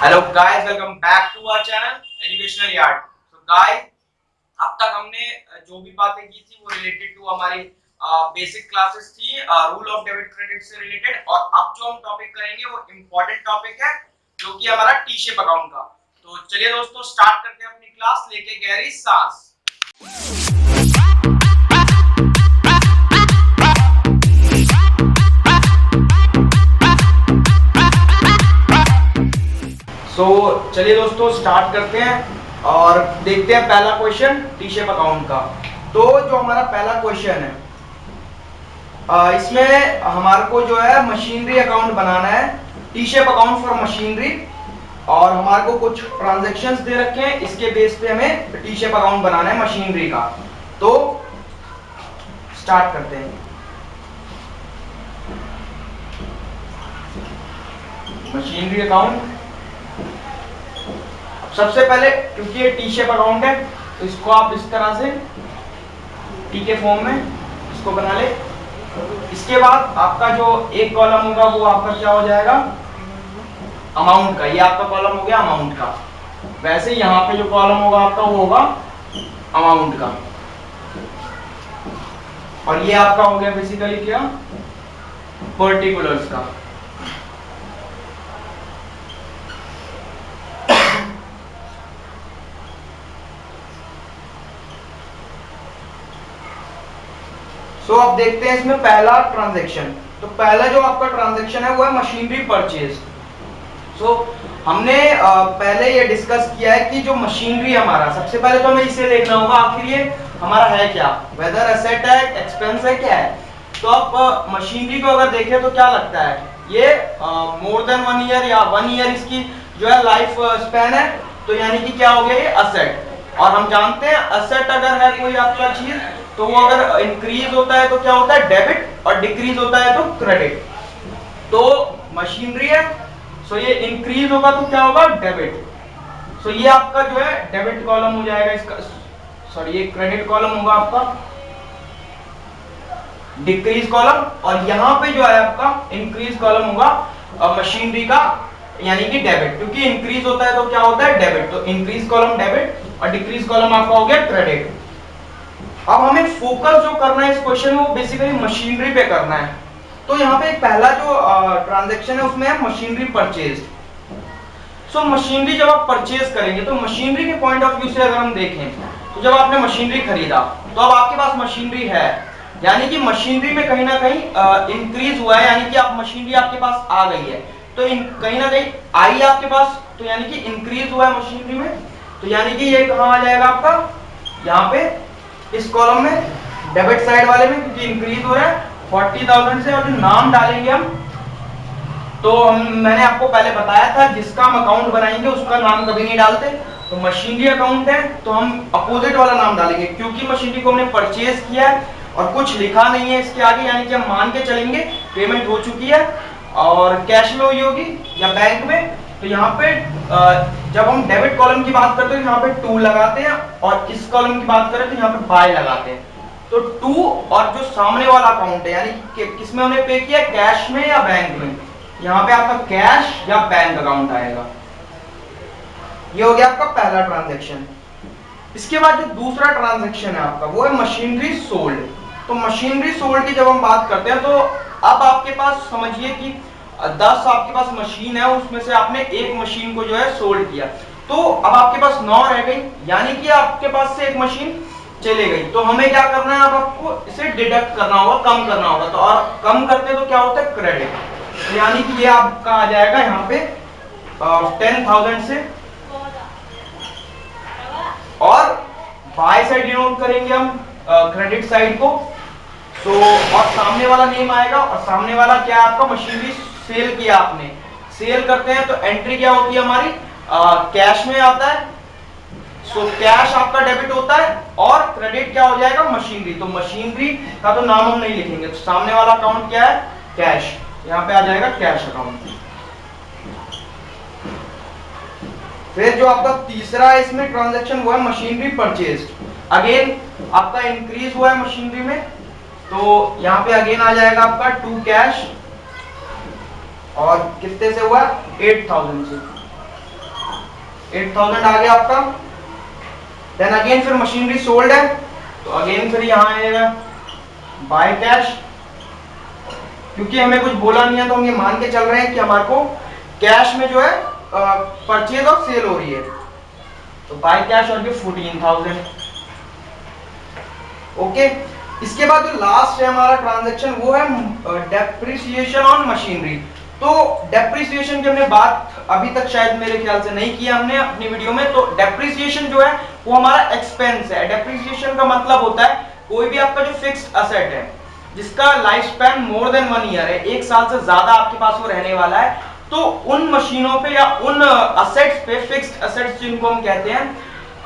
Hello guys, welcome back to our channel educational yard. तो guys, अब तक हमने जो भी बातें की थी वो रिलेटेड टू हमारी बेसिक क्लासेस थी, रूल ऑफ डेबिट क्रेडिट से रिलेटेड। और अब जो हम टॉपिक करेंगे वो इम्पोर्टेंट टॉपिक है जो कि हमारा टी शेप अकाउंट का। तो चलिए दोस्तों, स्टार्ट करते हैं अपनी क्लास, लेके गहरी सांस। चलिए दोस्तों, स्टार्ट करते हैं और देखते हैं पहला क्वेश्चन टी शेप अकाउंट का। तो जो हमारा पहला क्वेश्चन है, इसमें हमारे को जो है मशीनरी अकाउंट बनाना है, T shape account for machinery. और हमारे को कुछ ट्रांजैक्शंस दे रखे हैं, इसके बेस पे हमें टी शेप अकाउंट बनाना है मशीनरी का। तो स्टार्ट करते हैं। मशीनरी अकाउंट सबसे पहले, क्योंकि ये टी शेप अकाउंट है तो इसको आप इस तरह से टी के फॉर्म में इसको बना ले। इसके बाद आपका जो एक कॉलम होगा वो आपका क्या हो जाएगा, अमाउंट का। ये आपका कॉलम हो गया अमाउंट का। वैसे यहाँ पे जो कॉलम होगा आपका वो होगा अमाउंट का। और ये आपका हो गया बेसिकली क्या, पर्टिकुलर्स का। सो अब देखते हैं इसमें पहला ट्रांजैक्शन। तो पहला जो आपका ट्रांजैक्शन है वो है मशीनरी परचेज। सो हमने पहले ये डिस्कस किया है कि जो मशीनरी हमारा, सबसे पहले तो हमें इसे देखना होगा आखिर ये हमारा है क्या, वेदर एसेट है, एक्सपेंस है, क्या है। तो अब मशीनरी को अगर देखें तो क्या लगता है, ये मोर देन 1 ईयर या 1 ईयर इसकी जो है लाइफ स्पैन है। तो यानी कि क्या हो गया ये असेट। और हम जानते हैं असेट अगर है कोई आपका चीज, तो वो अगर इंक्रीज होता है तो क्या होता है, डेबिट, और डिक्रीज होता है तो क्रेडिट। तो मशीनरी है, सो ये इंक्रीज होगा तो क्या होगा, डेबिट। सो ये आपका जो है डेबिट कॉलम हो जाएगा इसका, सॉरी ये क्रेडिट कॉलम होगा आपका, डिक्रीज कॉलम। और यहाँ पे जो है आपका इंक्रीज कॉलम होगा मशीनरी का, यानी कि डेबिट, क्योंकि इंक्रीज होता है तो क्या होता है, डेबिट। तो इंक्रीज कॉलम डेबिट और डिक्रीज कॉलम आपका हो गया क्रेडिट। अब हमें फोकस जो करना है इस क्वेश्चन में वो बेसिकली मशीनरी पे करना है। तो यहाँ पे पहला जो ट्रांजैक्शन है उसमें है मशीनरी परचेज। सो मशीनरी जब आप परचेज करेंगे तो मशीनरी के पॉइंट ऑफ व्यू से अगर हम देखें तो जब आपने मशीनरी खरीदा तो अब आपके पास मशीनरी है, यानी कि मशीनरी में कहीं ना कहीं इंक्रीज हुआ है, यानी कि आप मशीनरी आपके पास आ गई है। तो कहीं ना कहीं आई आपके पास, तो यानी कि इंक्रीज हुआ है मशीनरी में। तो यानी कि ये कहाँ आ जाएगा आपका, यहाँ पे इस कॉलम में, डेबिट साइड वाले में, क्योंकि इंक्रीज हो रहा है 40,000 से। और जो नाम डालेंगे हम, तो मैंने आपको पहले बताया था जिसका हम अकाउंट बनाएंगे उसका नाम कभी नहीं डालते। तो मशीनरी अकाउंट है तो हम अपोजिट वाला नाम डालेंगे, क्योंकि मशीनरी को हमने परचेज किया है और कुछ लिखा नहीं है इसके आगे, यानी कि हम मान के चलेंगे पेमेंट हो चुकी है और कैश में हुई होगी या बैंक में। तो यहाँ पे जब हम डेबिट कॉलम की बात करते हैं यहाँ पे टू लगाते हैं, और इस कॉलम की बात करें तो यहाँ पे बाय लगाते हैं। तो टू और जो सामने वाला अकाउंट है, यानी कि किसमें हमने पे किया, कैश में या बैंक में, यहाँ पे आपका कैश या बैंक अकाउंट आएगा। ये हो गया आपका पहला ट्रांजैक्शन। इसके बाद जो दूसरा ट्रांजैक्शन है आपका वो है मशीनरी सोल्ड। तो मशीनरी सोल्ड की जब हम बात करते हैं तो अब आपके पास समझिए कि 10 आपके पास मशीन है, उसमें से आपने एक मशीन को जो है सोल्ड किया, तो अब आपके पास 9 रह गई, यानी कि आपके पास से एक मशीन चले गई। तो हमें क्या करना है, अब आपको इसे डिडक्ट करना होगा, कम करना होगा। तो और कम करते तो क्या होता है, क्रेडिट। तो यानी कि ये आपका आ जाएगा यहाँ पे 10,000 से, और बाय साइड डिनोट करेंगे हम क्रेडिट साइड को। तो और सामने वाला नेम आएगा, और सामने वाला क्या है आपका, मशीनरी सेल किया आपने। सेल करते हैं तो एंट्री क्या होती है हमारी, कैश में आता है। सो कैश आपका डेबिट होता है और क्रेडिट क्या हो जाएगा, मशीनरी। तो मशीनरी का तो नाम हम नहीं लिखेंगे, तो सामने वाला अकाउंट क्या है, कैश, यहाँ पे आ जाएगा कैश अकाउंट। फिर जो आपका तीसरा है इसमें ट्रांजैक्शन हुआ है मशीनरी परचेज। अगेन आपका इंक्रीज हुआ है मशीनरी में, तो यहाँ पे अगेन आ जाएगा आपका टू कैश, और कितने से हुआ, 8,000 से। 8000 आ गया आपका। देन अगेन फिर मशीनरी सोल्ड है, तो अगेन फिर यहाँ आएगा बाय कैश, क्योंकि हमें कुछ बोला नहीं है तो हम ये मान के चल रहे हैं कि हमारे को कैश में जो है परचेज और सेल हो रही है, तो बाय कैश और ये 14,000। ओके, इसके बाद जो लास्ट है हमारा ट्रांजैक्शन वो है डेप्रिसिएशन ऑन मशीनरी। तो डेप्रिसिएशन की हमने बात अभी तक शायद मेरे ख्याल से नहीं किया हमने अपनी वीडियो में। तो डेप्रिसिएशन जो है वो हमारा एक्सपेंस है। डेप्रिसिएशन का मतलब होता है कोई भी आपका जो फिक्स्ड असेट है जिसका life span more than 1 year है, 1 साल से ज्यादा आपके पास वो रहने वाला है, तो उन मशीनों पे या उन असेट्स पे, फिक्स्ड असेट्स जिनको हम कहते हैं,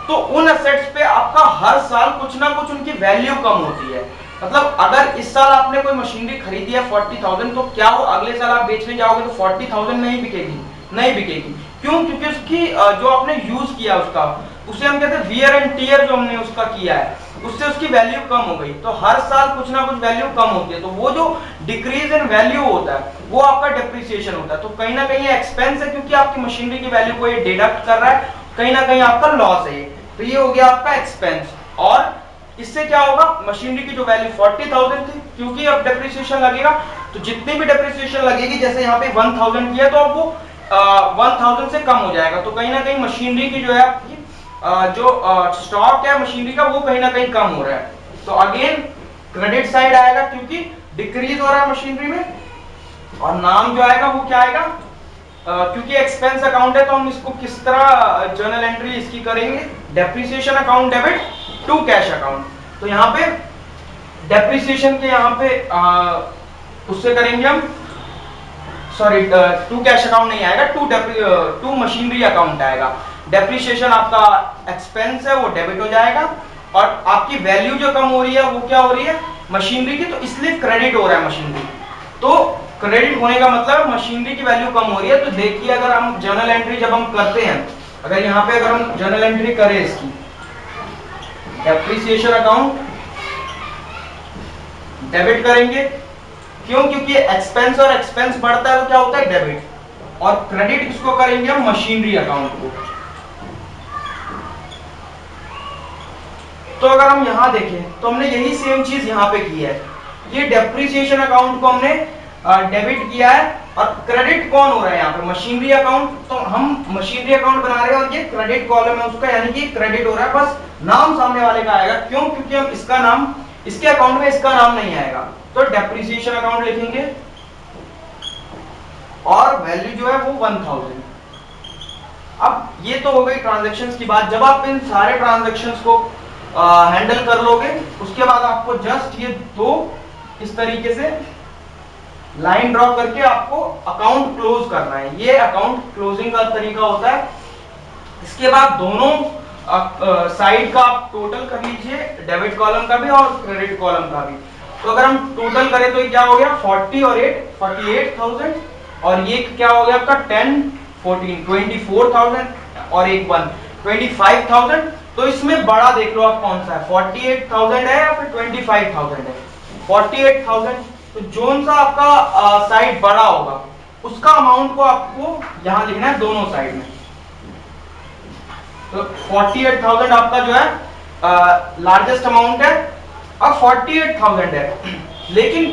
तो उन असेट्स पे आपका हर साल कुछ ना कुछ उनकी वैल्यू कम होती है। मतलब अगर इस साल आपने कोई मशीनरी खरीदी है 40,000, तो क्या वो अगले साल आप बेचने जाओगे तो 40,000 नहीं बिकेगी? नहीं बिकेगी। क्यों? क्योंकि उसकी जो आपने यूज किया उसका, उसे हम कहते हैं वियर एंड टियर, जो हमने उसका किया है उससे उसकी वैल्यू कम हो गई। तो हर साल कुछ ना कुछ वैल्यू कम होती है, तो वो जो डिक्रीज इन वैल्यू होता है वो आपका डेप्रिसिएशन होता है। तो कहीं ना कहीं एक्सपेंस है, क्योंकि आपकी मशीनरी की वैल्यू को ये डिडक्ट कर रहा है, कहीं ना कहीं आपका लॉस है। तो ये हो गया आपका एक्सपेंस। और इससे क्या होगा, मशीनरी की जो वैल्यू 40,000 थी, क्योंकि अब डेप्रिसिएशन लगेगा तो जितनी भी डेप्रिसिएशन लगेगी, जैसे यहाँ पे 1000 की है तो अब वो 1000 से कम हो जाएगा। तो कहीं ना कहीं मशीनरी की जो है आपकी जो स्टॉक है मशीनरी का वो कहीं ना कहीं कम हो रहा है। तो अगेन क्रेडिट साइड आएगा क्योंकि डिक्रीज हो रहा है मशीनरी में। और नाम जो आएगा वो क्या आएगा, क्योंकि एक्सपेंस अकाउंट है तो हम इसको किस तरह जर्नल एंट्री इसकी करेंगे, depreciation account debit to cash account. तो यहाँ पे डेप्रिसिएशन के यहाँ पे उससे करेंगे हम, सॉरी टू कैश अकाउंट नहीं आएगा, टू मशीनरी अकाउंट आएगा। डेप्रिसिएशन आपका एक्सपेंस है वो डेबिट हो जाएगा, और आपकी वैल्यू जो कम हो रही है वो क्या हो रही है, मशीनरी की, तो इसलिए क्रेडिट हो रहा है मशीनरी। तो क्रेडिट होने का मतलब मशीनरी की वैल्यू कम हो रही है। तो देखिए अगर हम जर्नल एंट्री जब हम करते हैं, अगर यहाँ पे अगर हम जर्नल एंट्री करें इसकी, डेप्रिसिएशन अकाउंट डेबिट करेंगे, क्यों? क्योंकि एक्सपेंस और एक्सपेंस बढ़ता है तो क्या होता है, डेबिट। और क्रेडिट किसको करेंगे हम, मशीनरी अकाउंट को। तो अगर हम यहां देखें तो हमने यही सेम चीज यहां पे की है, ये डेप्रिसिएशन अकाउंट को हमने डेबिट किया है, और क्रेडिट कौन हो रहा है यहाँ पे, मशीनरी अकाउंट। तो हम मशीनरी अकाउंट बना रहे हैं और ये क्रेडिट कॉलम है उसका, यानी कि क्रेडिट हो रहा है, बस नाम सामने वाले का आएगा। क्यों? क्योंकि हम इसका नाम, इसके अकाउंट में इसका नाम नहीं आएगा। तो डेप्रिसिएशन अकाउंट लिखेंगे और वैल्यू जो है वो 1000। अब ये तो हो गई ट्रांजैक्शंस की बात। जब आप इन सारे ट्रांजैक्शंस को हैंडल कर लोगे, उसके बाद आपको जस्ट ये दो इस तरीके से लाइन ड्रॉ करके आपको अकाउंट क्लोज करना है। ये अकाउंट क्लोजिंग का तरीका होता है। इसके बाद दोनों साइड का आप टोटल कर लीजिए, डेबिट कॉलम का भी और क्रेडिट कॉलम का भी। तो अगर हम टोटल करें तो ये क्या हो गया, 40 और 8 48,000, और ये क्या हो गया आपका 10 14 24,000, और एक 1 25,000। तो इसमें बड़ा देख लो आप कौन सा है, 48,000 है या फिर 25,000 है। 48,000, तो जोन सा आपका साइड बड़ा होगा उसका अमाउंट को आपको यहां लिखना है दोनों साइड में। तो 48,000 आपका जो है लार्जेस्ट अमाउंट है। अब 48,000 है, लेकिन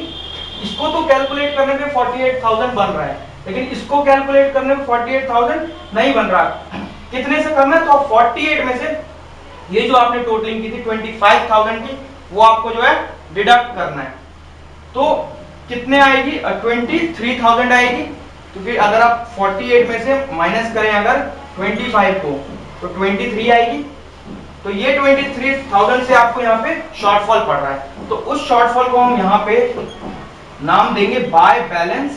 इसको तो कैलकुलेट करने पे 48,000 बन रहा है, लेकिन इसको कैलकुलेट करने पे 48,000 नहीं बन रहा। कितने से करना है, तो 48 में से ये जो आपने टोटलिंग की थी 25,000 की, वो आपको जो है डिडक्ट करना है। तो कितने आएगी, 23,000 आएगी। तो फिर अगर आप 48 में से माइनस करें अगर 25 को, तो 23 आएगी। तो ये 23,000 से आपको यहाँ पे शॉर्टफॉल पड़ रहा है, तो उस शॉर्टफॉल को हम यहाँ पे नाम देंगे बाय बैलेंस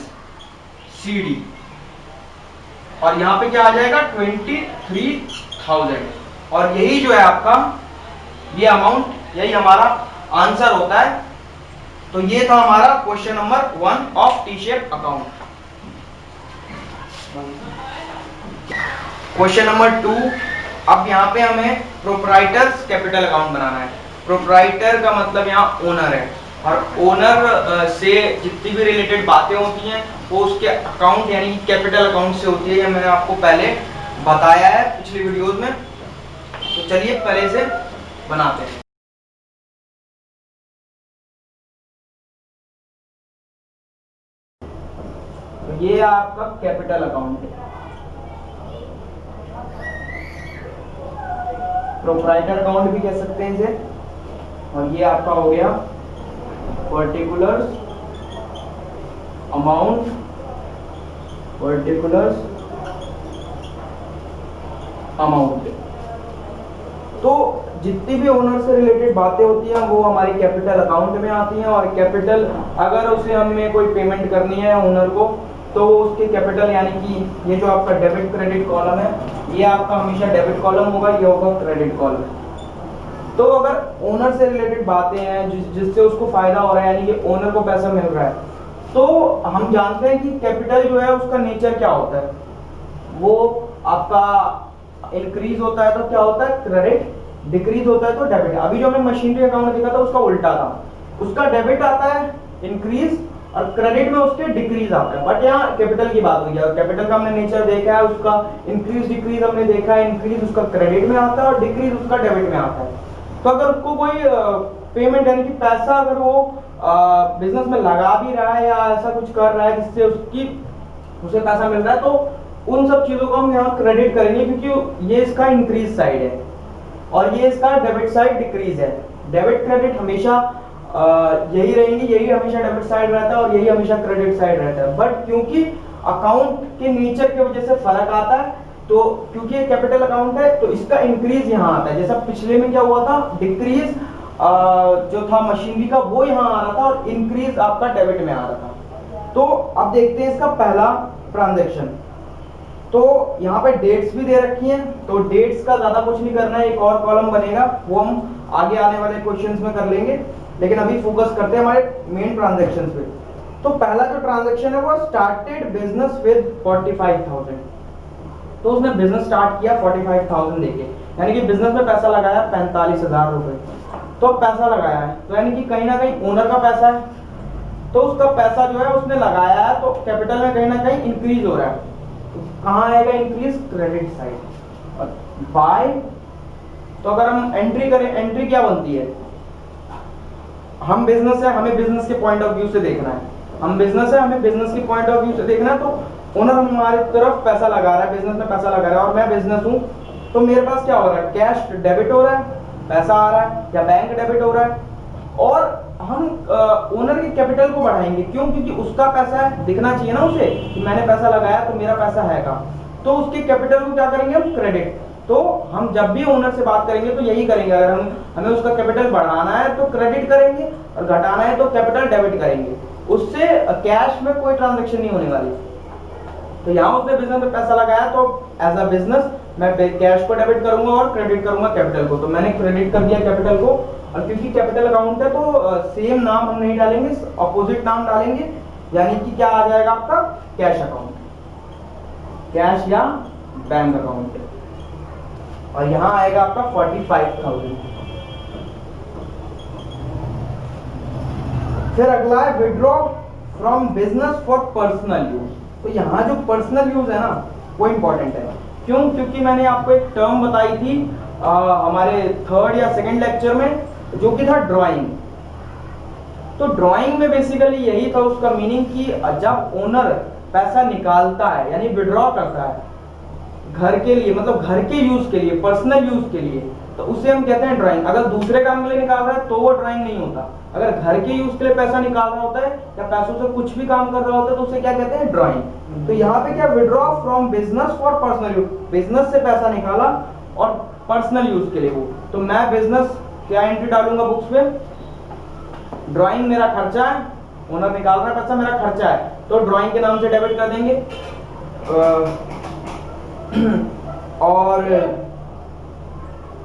सीडी, और यहाँ पे क्या आ जाएगा 23,000। और यही जो है आपका ये अमाउंट, यही हमारा आंसर होता है। तो ये था हमारा question number 1 of T shape account. Question number 2, अब यहाँ पे हमें प्रोप्राइटर्स कैपिटल अकाउंट बनाना है। प्रोप्राइटर का मतलब यहाँ ओनर है, और ओनर से जितनी भी रिलेटेड बातें होती हैं वो उसके अकाउंट यानी कैपिटल अकाउंट से होती है। ये मैंने आपको पहले बताया है पिछली वीडियोस में। तो चलिए पहले से बनाते हैं। तो ये आपका कैपिटल अकाउंट है, प्रोप्राइटर अकाउंट भी कह सकते हैं इसे। और ये आपका हो गया पर्टिकुलर्स अमाउंट, पर्टिकुलर्स अमाउंट। तो जितनी भी ओनर से रिलेटेड बातें होती हैं वो हमारी कैपिटल अकाउंट में आती हैं। और कैपिटल अगर उसे हमें कोई पेमेंट करनी है ओनर को, तो उसके कैपिटल यानी कि ये जो आपका डेबिट क्रेडिट कॉलम है, ये आपका हमेशा डेबिट कॉलम होगा, ये होगा क्रेडिट कॉलम। तो अगर ओनर से रिलेटेड बातें हैं जिससे उसको फायदा हो रहा है, यानी कि ओनर को पैसा मिल रहा है, तो हम जानते हैं कि कैपिटल जो है उसका नेचर क्या होता है। वो आपका इंक्रीज होता है तो क्या होता है क्रेडिट, डिक्रीज होता है तो डेबिट। अभी जो हमने मशीनरी अकाउंट देखा था उसका उल्टा था, उसका डेबिट आता है इंक्रीज और क्रेडिट में उसके डिक्रीज आता है। बट यहाँ कैपिटल की बात हुई है, कैपिटल का हमने नेचर देखा है, उसका इंक्रीज डिक्रीज हमने देखा है। इंक्रीज उसका क्रेडिट में आता है और डिक्रीज उसका डेबिट में आता है। तो अगर उसको कोई पेमेंट यानी कि पैसा अगर वो बिजनेस में लगा भी रहा है या ऐसा कुछ कर रहा है जिससे उसे पैसा मिल रहा है, तो उन सब चीजों को हम यहाँ क्रेडिट करेंगे, क्योंकि ये इसका इंक्रीज साइड है और ये इसका डेबिट साइड डिक्रीज है। डेबिट क्रेडिट हमेशा यही रहेंगी, यही हमेशा डेबिट साइड रहता है और यही हमेशा क्रेडिट साइड रहता है। बट क्योंकि अकाउंट के नेचर की वजह से फर्क आता है, तो क्योंकि ये कैपिटल अकाउंट है तो इसका इंक्रीज यहाँ आता है। जैसा पिछले में क्या हुआ था, डिक्रीज जो था मशीनरी का वो यहाँ आ रहा था और इंक्रीज आपका डेबिट में आ रहा था। तो अब देखते हैं इसका पहला ट्रांजैक्शन। तो यहाँ पे डेट्स भी दे रखी हैं, तो डेट्स का ज्यादा कुछ नहीं करना है, एक और कॉलम बनेगा वो हम आगे आने वाले क्वेश्चंस में कर लेंगे, लेकिन अभी फोकस करते हैं हमारे मेन ट्रांजैक्शंस पे। तो पहला जो ट्रांजैक्शन है वो स्टार्टेड बिजनेस विद 45,000। तो उसने बिजनेस स्टार्ट किया 45,000 देके, यानी कि बिजनेस में पैसा लगाया 45,000 रुपए। तो पैसा लगाया है तो यानी कि कहीं ना कहीं ओनर का पैसा है, तो उसका पैसा जो है उसने लगाया है, तो कैपिटल में कहीं ना कहीं इंक्रीज हो रहा है। तो कहाँ आएगा इंक्रीज, क्रेडिट साइड। और बाय, तो अगर हम एंट्री करें, एंट्री क्या बनती है, हम बिजनेस है, हमें बिजनेस के पॉइंट ऑफ व्यू से देखना है, हम बिजनेस है, हमें बिजनेस के पॉइंट ऑफ व्यू से देखना है। तो ओनर हमारी तरफ पैसा लगा रहा है, बिजनेस में पैसा लगा रहा है और मैं बिजनेस हूँ, तो मेरे पास क्या हो रहा है, कैश डेबिट हो रहा है, पैसा आ रहा है, या बैंक डेबिट हो रहा है। और हम ओनर के कैपिटल को बढ़ाएंगे, क्यों, क्योंकि उसका पैसा है, दिखना चाहिए ना उसे कि मैंने पैसा लगाया तो मेरा पैसा है का। तो उसके कैपिटल को क्या करेंगे हम, क्रेडिट। तो हम जब भी ओनर से बात करेंगे तो यही करेंगे, अगर हमें उसका कैपिटल बढ़ाना है तो क्रेडिट करेंगे और घटाना है तो कैपिटल डेबिट करेंगे। उससे कैश में कोई ट्रांजैक्शन नहीं होने वाली। तो यहाँ उसने बिजनेस में पैसा लगाया तो एज अ बिजनेस मैं कैश को डेबिट करूंगा और क्रेडिट करूंगा कैपिटल को। तो मैंने क्रेडिट कर दिया कैपिटल को, और क्योंकि कैपिटल अकाउंट है तो सेम नाम हम नहीं डालेंगे, अपोजिट नाम डालेंगे, यानी कि क्या आ जाएगा आपका, कैश अकाउंट, कैश या बैंक अकाउंट। और यहाँ आएगा आपका 45,000। फिर अगला है withdraw from business for personal use. तो यहाँ जो पर्सनल यूज है ना वो इंपॉर्टेंट है। क्यों, क्योंकि मैंने आपको एक टर्म बताई थी हमारे थर्ड या सेकंड लेक्चर में, जो कि था ड्राइंग। तो ड्राइंग में बेसिकली यही था उसका मीनिंग कि जब ओनर पैसा निकालता है यानी विड्रॉ करता है घर के लिए, मतलब घर के यूज के लिए, पर्सनल यूज के लिए, तो उसे हम कहते हैं ड्राइंग। अगर दूसरे काम के लिए निकाल रहा है तो वो ड्राइंग नहीं होता। अगर घर के यूज के लिए पैसा निकाल रहा होता है या पैसों से कुछ भी काम कर रहा होता है तो उसे क्या कहते हैं, ड्राइंग। तो यहाँ पे क्या, withdraw from business for personal use, business से पैसा निकाला और पर्सनल यूज के लिए वो। तो मैं बिजनेस क्या एंट्री डालूंगा बुक्स में, ड्राइंग मेरा खर्चा है, ओनर निकाल रहा है पैसा, मेरा खर्चा है, तो ड्राइंग के नाम से डेबिट कर देंगे। और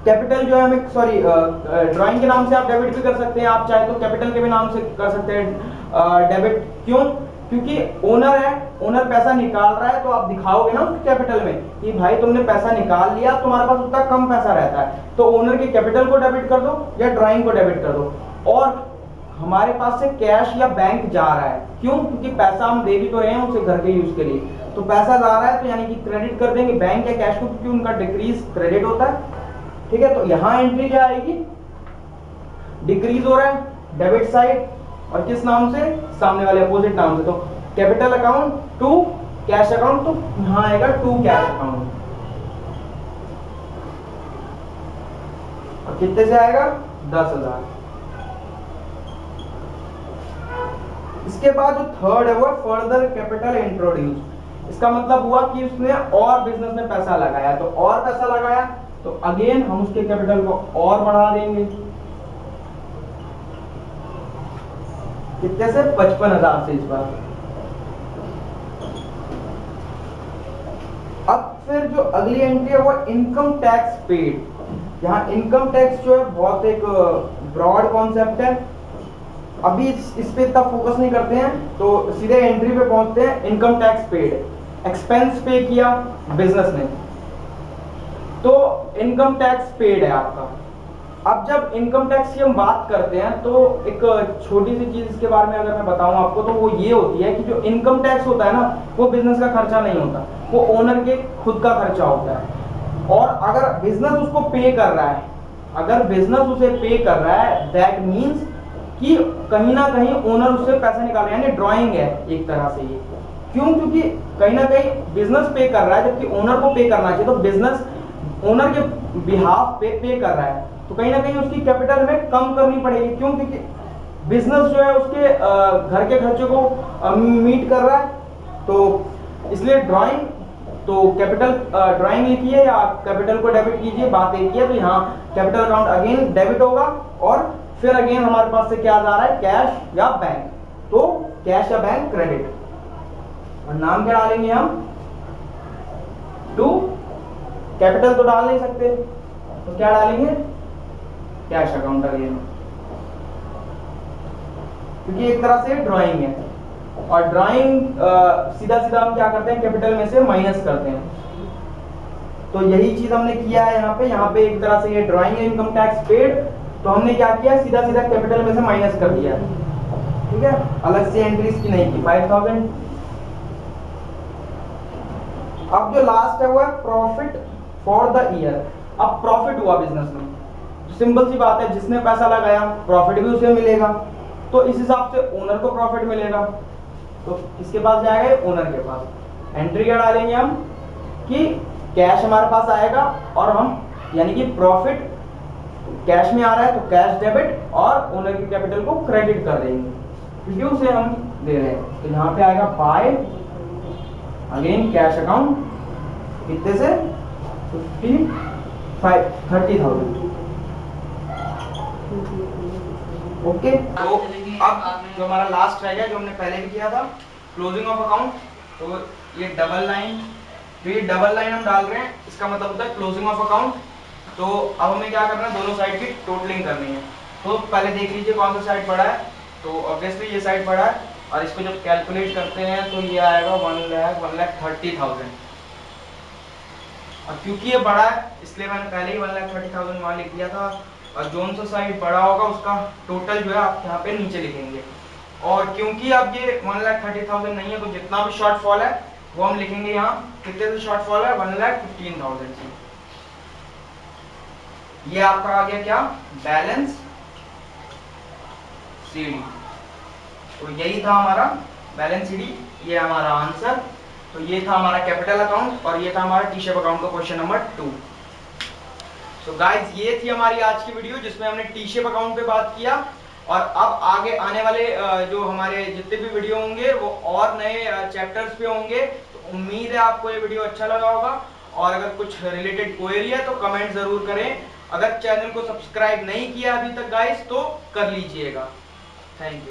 कैपिटल जो है हमें, सॉरी, ड्राइंग के नाम से आप डेबिट भी कर सकते हैं, आप चाहे तो कैपिटल के भी नाम से कर सकते हैं डेबिट। क्यों, क्योंकि ओनर है, ओनर पैसा निकाल रहा है, तो आप दिखाओगे ना उसके कैपिटल में कि भाई तुमने पैसा निकाल लिया, तुम्हारे पास उतना कम पैसा रहता है, तो ओनर के कैपिटल को डेबिट कर दो या ड्राइंग को डेबिट कर दो। और हमारे पास से कैश या बैंक जा रहा है, क्यों, क्योंकि पैसा हम दे भी तो रहे हैं उसे घर के यूज के लिए, तो पैसा जा रहा है तो यानी कि क्रेडिट कर देंगे बैंक या कैश को, क्योंकि उनका डिक्रीज क्रेडिट होता है। ठीक है, तो यहाँ एंट्री क्या आएगी, डिक्रीज हो रहा है डेबिट साइड, और किस नाम से, सामने वाले अपोजिट नाम से। तो capital account to cash account, तो यहाँ आएगा टू कैश अकाउंट, और कितने से आएगा 10,000। इसके बाद जो थर्ड है वो फर्दर कैपिटल इंट्रोड्यूस। इसका मतलब हुआ कि उसने और बिजनेस में पैसा लगाया, तो और पैसा लगाया तो अगेन हम उसके कैपिटल को और बढ़ा देंगे, कितने से 55,000 से इस बार। अब फिर जो अगली एंट्री है वो इनकम टैक्स पेड। यहाँ इनकम टैक्स जो है बहुत एक ब्रॉड कॉन्सेप्ट है, अभी इस पे इतना फोकस नहीं करते हैं, तो सीधे एंट्री पे पहुंचते हैं। इनकम टैक्स पेड, एक्सपेंस पे किया बिजनेस ने, तो इनकम टैक्स पेड है आपका। अब जब इनकम टैक्स की हम बात करते हैं तो एक छोटी सी चीज इसके बारे में अगर मैं बताऊं आपको, तो वो ये होती है कि जो इनकम टैक्स होता है ना, वो बिजनेस का खर्चा नहीं होता, वो ओनर के खुद का खर्चा होता है। और अगर बिजनेस उसको पे कर रहा है, अगर बिजनेस उसे पे कर रहा है, दैट मीन्स कि कहीं ना कहीं ओनर उससे पैसा निकाल रहा है, यानी ड्राइंग है एक तरह से ये। क्यों? क्योंकि कहीं ना कहीं बिजनेस पे कर रहा है, जबकि ओनर को पे करना चाहिए, तो बिजनेस ओनर के बिहाफ पे कर रहा है, तो कहीं ना कहीं उसकी कैपिटल में कम करनी पड़ेगी। क्यों? क्योंकि बिजनेस जो है उसके घर के खर्चों को मीट कर रहा है, तो इसलिए ड्राइंग, तो कैपिटल ड्राइंग लिखिए या कैपिटल को डेबिट कीजिए, बात एक ही है। तो यहाँ कैपिटल अकाउंट अगेन डेबिट होगा, और फिर अगेन हमारे पास से क्या जा रहा है, कैश या बैंक, तो कैश या बैंक क्रेडिट। और नाम क्या डालेंगे हम, टू कैपिटल तो डाल नहीं सकते, तो क्या डालेंगे, कैश अकाउंट अगेन, क्योंकि एक तरह से ड्राइंग है, और ड्राइंग सीधा सीधा हम क्या करते हैं, कैपिटल में से माइनस करते हैं। तो यही चीज हमने किया है यहाँ पे एक तरह से ये ड्राइंग है इनकम टैक्स पेड, तो हमने क्या किया, सीधा सीधा कैपिटल में से माइनस कर दिया। ठीक है, अलग से एंट्रीज की नहीं की, 5,000। अब जो लास्ट है वो है प्रॉफिट फॉर द ईयर। अब प्रॉफिट हुआ बिजनेस में, सिंपल सी बात है, जिसने पैसा लगाया प्रॉफिट भी उसे मिलेगा, तो इस हिसाब से ओनर को प्रॉफिट मिलेगा, तो किसके पास जाएगा, ओनर के पास। एंट्री क्या डालेंगे हम कि कैश हमारे पास आएगा, और हम यानी कि प्रॉफिट कैश में आ रहा है तो कैश डेबिट, और ओनर की कैपिटल को क्रेडिट कर देंगे क्योंकि उसे हम दे रहे हैं। तो यहाँ पे आएगा बाय अगेन कैश अकाउंट, कितने से 30,000। ओके, तो अब जो हमारा लास्ट रह गया, जो हमने पहले भी किया था, क्लोजिंग ऑफ अकाउंट, तो ये डबल लाइन, तो ये डबल लाइन हम डाल रहे हैं, इसका मतलब होता है क्लोजिंग ऑफ अकाउंट। तो अब हमें क्या करना है, दोनों साइड की टोटलिंग करनी है। तो पहले देख लीजिए कौन सा साइड पड़ा है, तो ऑब्वियसली ये साइड पड़ा है, और इसको जब कैलकुलेट करते हैं तो ये आएगा 1,30,000। और क्योंकि ये बड़ा है इसलिए मैंने पहले ही 1,30,000 वहाँ लिख दिया था, और जोन सा साइड बड़ा होगा उसका टोटल जो है आप यहाँ पे नीचे लिखेंगे। और क्योंकि अब ये 1,30,000 नहीं है, तो जितना भी शॉर्टफॉल है वो हम लिखेंगे यहाँ, कितने से शॉर्टफॉल है, 1,15,000 से। ये आपका आ गया क्या, बैलेंस सीडी। तो यही था हमारा बैलेंस सीडी, ये हमारा आंसर। तो ये था हमारा कैपिटल अकाउंट, और ये था हमारा टी शेप अकाउंट का क्वेश्चन नंबर 2। सो गाइज, ये थी हमारी आज की वीडियो जिसमें हमने टी शेप अकाउंट पे बात किया। और अब आगे आने वाले जो हमारे जितने भी वीडियो होंगे वो और नए चैप्टर्स पे होंगे। तो उम्मीद है आपको ये वीडियो अच्छा लगा होगा, और अगर कुछ रिलेटेड क्वेरी है तो कमेंट जरूर करें। अगर चैनल को सब्सक्राइब नहीं किया अभी तक गाइस तो कर लीजिएगा। Thank you.